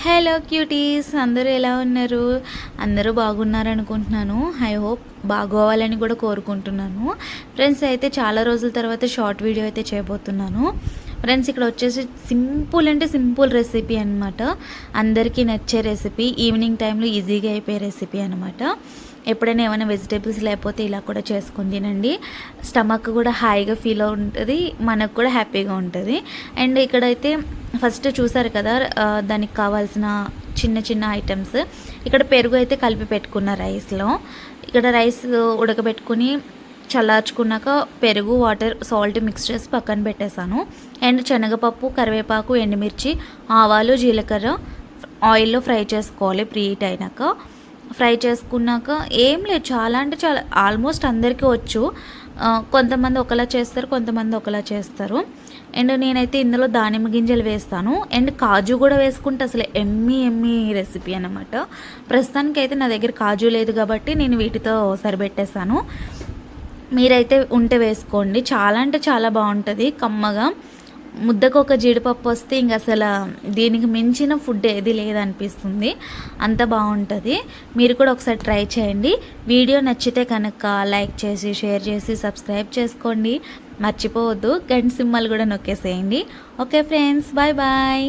Hello cuties, అందరూ ఎలా ఉన్నారు? అందరూ బాగున్నారనుకుంటున్నాను. ఐ హోప్ బాగోవాలని కూడా కోరుకుంటున్నాను. ఫ్రెండ్స్, అయితే చాలా రోజుల తర్వాత షార్ట్ వీడియో అయితే చేయబోతున్నాను. ఫ్రెండ్స్, ఇక్కడ వచ్చేసి సింపుల్ అంటే సింపుల్ రెసిపీ అనమాట. అందరికీ నచ్చే రెసిపీ, ఈవినింగ్ టైంలో ఈజీగా అయిపోయే రెసిపీ అనమాట. ఎప్పుడైనా ఏమైనా వెజిటేబుల్స్ లేకపోతే ఇలా కూడా చేసుకొని తినండి. స్టమక్ కూడా హాయిగా ఫీల్ ఉంటుంది, మనకు కూడా హ్యాపీగా ఉంటుంది. అండ్ ఇక్కడైతే ఫస్ట్ చూసారు కదా, దానికి కావాల్సిన చిన్న చిన్న ఐటమ్స్. ఇక్కడ పెరుగు అయితే కలిపి పెట్టుకున్న రైస్లో. ఇక్కడ రైస్ ఉడకబెట్టుకుని చల్లార్చుకున్నాక పెరుగు, వాటర్, సాల్ట్ మిక్స్ చేసి పక్కన పెట్టేశాను. అండ్ శనగపప్పు, కరివేపాకు, ఎండుమిర్చి, ఆవాలు, జీలకర్ర ఆయిల్లో ఫ్రై చేసుకోవాలి. ప్రీ హీట్ అయినాక ఫ్రై చేసుకున్నాక ఏం లేదు, చాలా అంటే చాలా, ఆల్మోస్ట్ అందరికీ వచ్చు. కొంతమంది ఒకలా చేస్తారు, కొంతమంది ఒకలా చేస్తారు. అండ్ నేనైతే ఇందులో దానిమ్మ గింజలు వేస్తాను. అండ్ కాజు కూడా వేసుకుంటే అసలు ఎమ్మి రెసిపీ అనమాట. ప్రస్తుతానికి అయితే నా దగ్గర కాజు లేదు కాబట్టి నేను వీటితో సరిపెట్టేస్తాను. మీరైతే ఉంటే వేసుకోండి. చాలా అంటే చాలా బాగుంటుంది, కమ్మగా. ముద్దకు ఒక జీడిపప్పు వస్తే ఇంక అసలు దీనికి మించిన ఫుడ్ ఏది లేదనిపిస్తుంది, అంత బాగుంటుంది. మీరు కూడా ఒకసారి ట్రై చేయండి. వీడియో నచ్చితే కనుక లైక్ చేసి, షేర్ చేసి, సబ్స్క్రైబ్ చేసుకోండి. మర్చిపోవద్దు, గంట సింబల్ కూడా నొక్కేసేయండి. Okay friends, bye bye.